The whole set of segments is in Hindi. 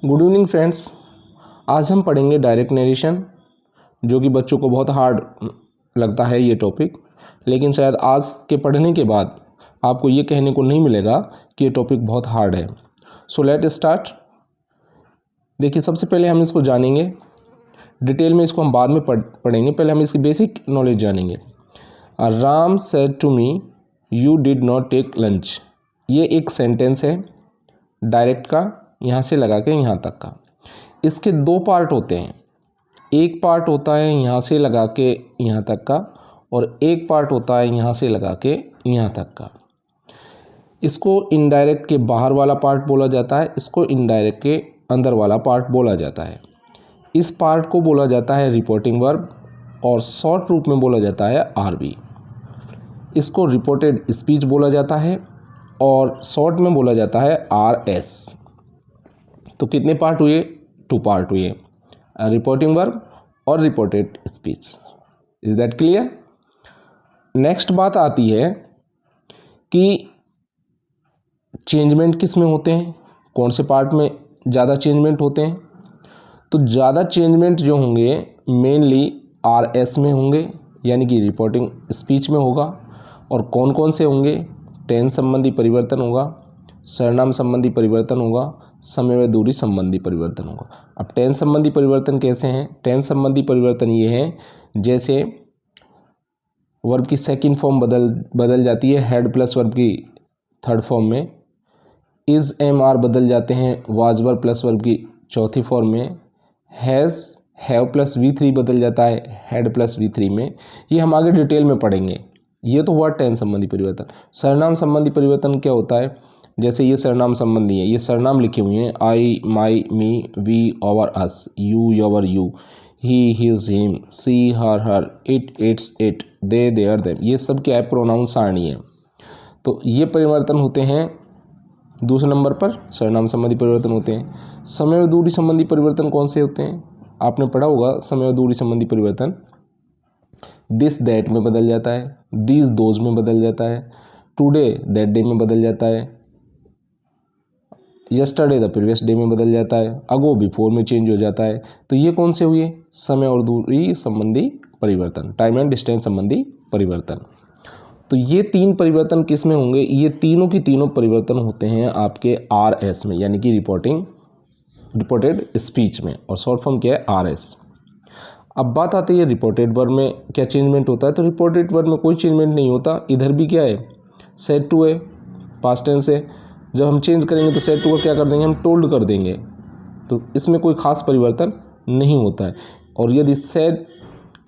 Good evening friends. आज हम पढ़ेंगे डायरेक्ट नरेशन, जो कि बच्चों को बहुत हार्ड लगता है ये टॉपिक, लेकिन शायद आज के पढ़ने के बाद आपको ये कहने को नहीं मिलेगा कि ये टॉपिक बहुत हार्ड है। So let start. देखिए, सबसे पहले हम इसको जानेंगे, डिटेल में इसको हम बाद में पढ़ेंगे। पहले हम इसकी बेसिक नॉलेज जानेंगे। Ram said to me you did not take lunch. ये एक सेंटेंस है डायरेक्ट का, यहाँ से लगा के यहाँ तक का। इसके दो पार्ट होते हैं। एक पार्ट होता है यहाँ से लगा के यहाँ तक का, और एक पार्ट होता है यहाँ से लगा के यहाँ तक का। इसको इनडायरेक्ट के बाहर वाला पार्ट बोला जाता है, इसको इनडायरेक्ट के अंदर वाला पार्ट बोला जाता है। इस पार्ट को बोला जाता है रिपोर्टिंग वर्ब, और शॉर्ट रूप में बोला जाता है आरबी। इसको रिपोर्टेड स्पीच बोला जाता है, और शॉर्ट में बोला जाता है आरएस। तो कितने पार्ट हुए? 2 पार्ट हुए, रिपोर्टिंग वर्ब और reported speech. Is that clear? Next बात आती है कि चेंजमेंट किस में होते हैं, कौन से पार्ट में ज़्यादा चेंजमेंट होते हैं। तो ज़्यादा चेंजमेंट जो होंगे मेनली आरएस में होंगे, यानी कि रिपोर्टिंग स्पीच में होगा। और कौन कौन से होंगे? टेंस संबंधी परिवर्तन होगा, सर्वनाम संबंधी परिवर्तन होगा, समय व दूरी संबंधी परिवर्तन होगा। अब टेंस संबंधी परिवर्तन कैसे हैं? टेंस संबंधी परिवर्तन ये हैं, जैसे वर्ब की सेकंड फॉर्म बदल जाती है हैड प्लस वर्ब की थर्ड फॉर्म में, इज एम आर बदल जाते हैं वाज वर्ब प्लस वर्ब की चौथी फॉर्म में, हैज़ हैव प्लस V3 बदल जाता है हैड प्लस V3 में। ये हम आगे डिटेल में पढ़ेंगे। ये तो हुआ टेंस संबंधी परिवर्तन। सर्वनाम संबंधी परिवर्तन क्या होता है? जैसे ये सर्वनाम संबंधी है, ये सर्वनाम लिखे हुए हैं I my me we our us, you your you, he his him, she her her, it its it, they their them. ये सब क्या है? प्रोनाउन सारणी है। तो ये परिवर्तन होते हैं। दूसरे नंबर पर सर्वनाम संबंधी परिवर्तन होते हैं। समय व दूरी संबंधी परिवर्तन कौन से होते हैं? आपने पढ़ा होगा समय व दूरी संबंधी परिवर्तन। दिस दैट में बदल जाता है, दीज दोज में बदल जाता है, टुडे दैट डे में बदल जाता है, यस्टरडे द प्रीवियस डे में बदल जाता है, अगो बिफोर में चेंज हो जाता है। तो ये कौन से हुए? समय और दूरी संबंधी परिवर्तन, टाइम एंड डिस्टेंस संबंधी परिवर्तन। तो ये 3 परिवर्तन किस में होंगे? ये तीनों की तीनों परिवर्तन होते हैं आपके आरएस में, यानी कि रिपोर्टेड स्पीच में, और शॉर्ट फॉर्म क्या है? आरएस। अब बात आती है रिपोर्टेड वर्ब में क्या चेंजमेंट होता है। तो रिपोर्टेड वर्ब में कोई चेंजमेंट नहीं होता। इधर भी क्या है? सेड टू है, पास्ट टेंस है। जब हम चेंज करेंगे तो सेड टू को क्या कर देंगे? हम टोल्ड कर देंगे। तो इसमें कोई खास परिवर्तन नहीं होता है। और यदि सेड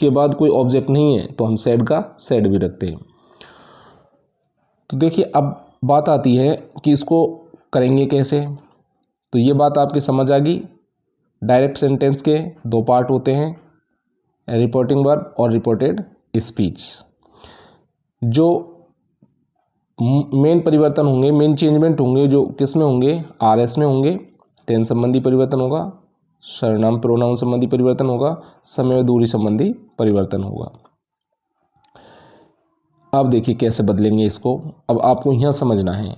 के बाद कोई ऑब्जेक्ट नहीं है तो हम सेड का सेड भी रखते हैं। तो देखिए, अब बात आती है कि इसको करेंगे कैसे। तो ये बात आपकी समझ आ गई। डायरेक्ट सेंटेंस के 2 पार्ट होते हैं, रिपोर्टिंग वर्ब और रिपोर्टेड स्पीच। जो मेन परिवर्तन होंगे, मेन चेंजमेंट होंगे, जो किस में होंगे? आरएस में होंगे। टेंस संबंधी परिवर्तन होगा, सर्वनाम प्रोनाउन संबंधी परिवर्तन होगा, समय व दूरी संबंधी परिवर्तन होगा। अब देखिए कैसे बदलेंगे इसको। अब आपको यहाँ समझना है।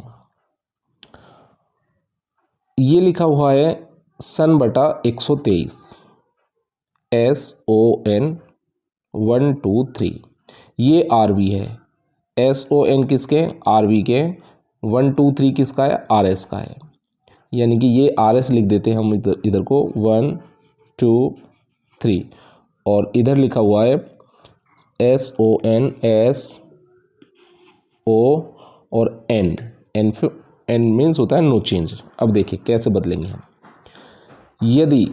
ये लिखा हुआ है सन बटा 123, SON 1 2 3। ये RV है। SON किसके? RV के। 1 2 3 किसका है? RS का है। यानी कि ये RS लिख देते हैं हम इधर को 1 2 3, और इधर लिखा हुआ है SON SO और N मीन्स होता है नो चेंज। अब देखिए कैसे बदलेंगे हम। यदि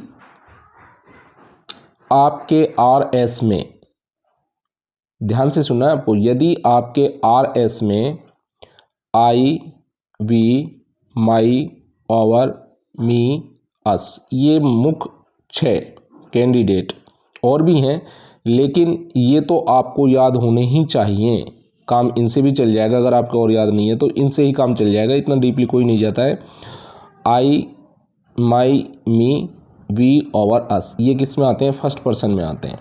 आपके RS में, ध्यान से सुनना है आपको, यदि आपके RS में आई वी माई आवर मी अस, ये मुख्य 6 कैंडिडेट और भी हैं, लेकिन ये तो आपको याद होने ही चाहिए। काम इनसे भी चल जाएगा, अगर आपको और याद नहीं है तो इनसे ही काम चल जाएगा, इतना डीपली कोई नहीं जाता है। आई माई मी वी आवर अस, ये किस में आते हैं? फर्स्ट पर्सन में आते हैं।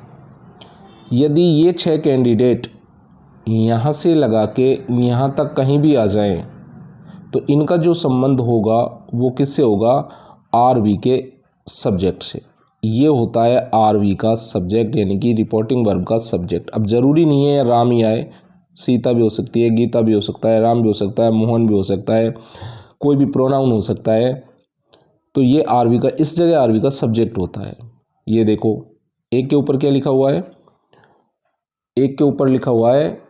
यदि ये 6 कैंडिडेट यहाँ से लगा के यहाँ तक कहीं भी आ जाएं, तो इनका जो संबंध होगा वो किससे होगा? आर वी के सब्जेक्ट से। ये होता है आर वी का सब्जेक्ट, यानी कि रिपोर्टिंग वर्ब का सब्जेक्ट। अब ज़रूरी नहीं है राम ही आए, सीता भी हो सकती है, गीता भी हो सकता है, राम भी हो सकता है, मोहन भी हो सकता है, कोई भी प्रोनाउन हो सकता है। तो ये आर वी का, इस जगह आर वी का सब्जेक्ट होता है। ये देखो एक के ऊपर क्या लिखा हुआ है, एक के ऊपर लिखा हुआ है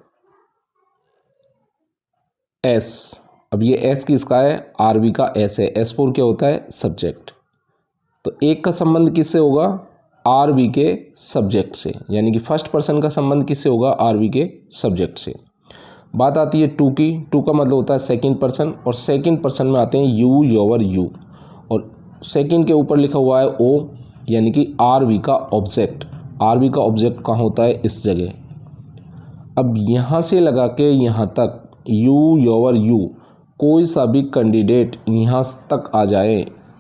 एस। अब ये एस किसका है, आर वी का एस है। एस फोर क्या होता है, सब्जेक्ट। तो एक का संबंध किससे होगा, आर वी के सब्जेक्ट से, यानी कि फर्स्ट पर्सन का संबंध किससे होगा, आर वी के सब्जेक्ट से। बात आती है टू की। टू का मतलब होता है सेकंड पर्सन, और सेकंड पर्सन में आते हैं यू, योर, यू, और सेकंड के ऊपर लिखा हुआ है ओ, यानी कि आर वी का ऑब्जेक्ट। आर वी का ऑब्जेक्ट कहाँ होता है, इस जगह। अब यहाँ से लगा के यहाँ तक यू, योर, यू, कोई सा भी कैंडिडेट यहाँ तक आ जाए,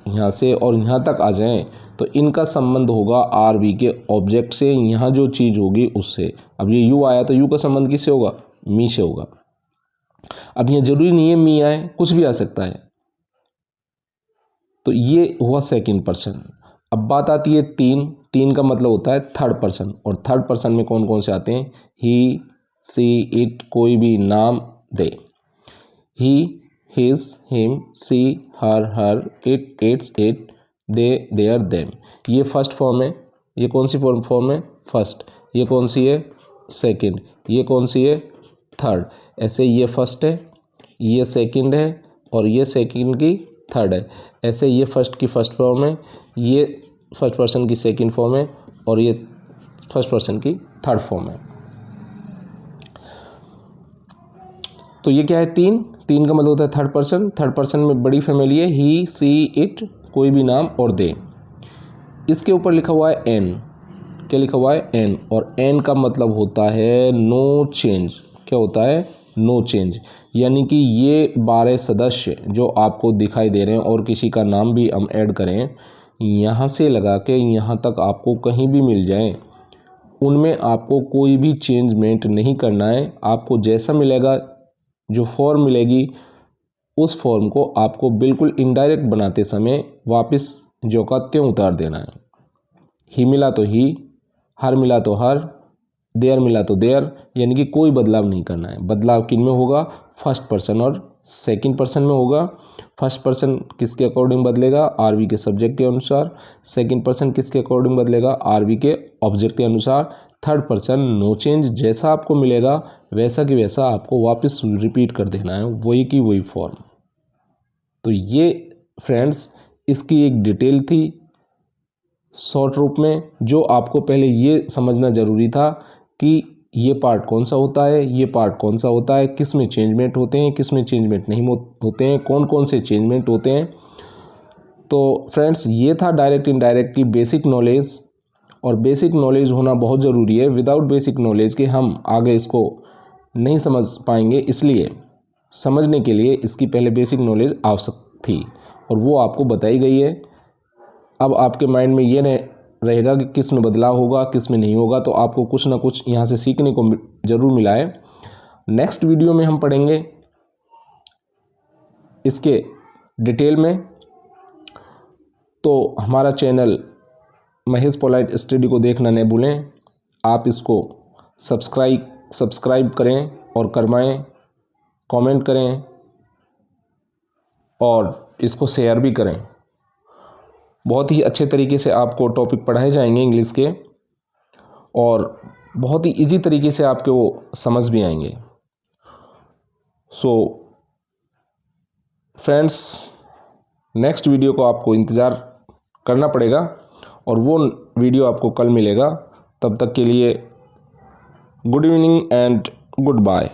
यहाँ से और यहाँ तक आ जाएं, तो इनका संबंध होगा आर वी के ऑब्जेक्ट से। यहाँ जो चीज़ होगी उससे। अब ये यू आया तो यू का संबंध किससे होगा, मी से होगा। अब यहाँ जरूरी नहीं है मी आए, कुछ भी आ सकता है। तो ये हुआ सेकंड पर्सन। अब बात आती है तीन। तीन का मतलब होता है थर्ड पर्सन, और थर्ड पर्सन में कौन कौन से आते हैं, ही, सी, इट, कोई भी नाम दे। He, his, him, she, her, it, its, it, they, their, them. ये फर्स्ट फॉर्म है। ये कौन सी फॉर्म है, फर्स्ट। ये कौन सी है, सेकंड। ये कौन सी है, थर्ड। ऐसे ये फर्स्ट है, ये सेकंड है, और ये सेकंड की थर्ड है। ऐसे ये फर्स्ट की फर्स्ट फॉर्म है, ये फर्स्ट पर्सन की सेकंड फॉर्म है, और ये फर्स्ट पर्सन की थर्ड फॉर्म है। तो ये क्या है, तीन। तीन का मतलब होता है थर्ड पर्सन। थर्ड पर्सन में बड़ी फैमिली है, ही, सी, इट, कोई भी नाम, और दे। इसके ऊपर लिखा हुआ है एन। क्या लिखा हुआ है, एन। और एन का मतलब होता है नो चेंज। क्या होता है, नो चेंज। यानी कि ये 12 सदस्य जो आपको दिखाई दे रहे हैं, और किसी का नाम भी हम ऐड करें, यहाँ से लगा के यहाँ तक आपको कहीं भी मिल जाए, उनमें आपको कोई भी चेंजमेंट नहीं करना है। आपको जैसा मिलेगा, जो फॉर्म मिलेगी, उस फॉर्म को आपको बिल्कुल इनडायरेक्ट बनाते समय वापस जो का त्यों उतार देना है। ही मिला तो ही, हर मिला तो हर, देयर मिला तो देयर, यानी कि कोई बदलाव नहीं करना है। बदलाव किन में होगा, फर्स्ट पर्सन और सेकंड पर्सन में होगा। फर्स्ट पर्सन किसके अकॉर्डिंग बदलेगा, आर वी के सब्जेक्ट के अनुसार। सेकंड पर्सन किसके अकॉर्डिंग बदलेगा, आर वी के ऑब्जेक्ट के अनुसार। थर्ड पर्सन नो चेंज, जैसा आपको मिलेगा वैसा कि वैसा आपको वापस रिपीट कर देना है, वही की वही फॉर्म। तो ये फ्रेंड्स इसकी एक डिटेल थी शॉर्ट रूप में, जो आपको पहले ये समझना ज़रूरी था कि ये पार्ट कौन सा होता है, ये पार्ट कौन सा होता है, किस में चेंजमेंट होते हैं, किस में चेंजमेंट नहीं होते हैं, कौन कौन से चेंजमेंट होते हैं। तो फ्रेंड्स ये था डायरेक्ट इनडायरेक्ट की बेसिक नॉलेज, और बेसिक नॉलेज होना बहुत ज़रूरी है। विदाउट बेसिक नॉलेज के हम आगे इसको नहीं समझ पाएंगे, इसलिए समझने के लिए इसकी पहले बेसिक नॉलेज आवश्यक थी, और वो आपको बताई गई है। अब आपके माइंड में ये रहेगा कि किस में बदलाव होगा, किस में नहीं होगा, तो आपको कुछ ना कुछ यहाँ से सीखने को ज़रूर मिला है। नेक्स्ट वीडियो में हम पढ़ेंगे इसके डिटेल में। तो हमारा चैनल महेश पोलाइट स्टडी को देखना न भूलें। आप इसको सब्सक्राइब करें और करवाएं, कमेंट करें, और इसको शेयर भी करें। बहुत ही अच्छे तरीके से आपको टॉपिक पढ़ाए जाएंगे इंग्लिश के, और बहुत ही इजी तरीके से आपके वो समझ भी आएंगे। सो फ्रेंड्स नेक्स्ट वीडियो को आपको इंतज़ार करना पड़ेगा, और वो वीडियो आपको कल मिलेगा। तब तक के लिए good evening and good bye.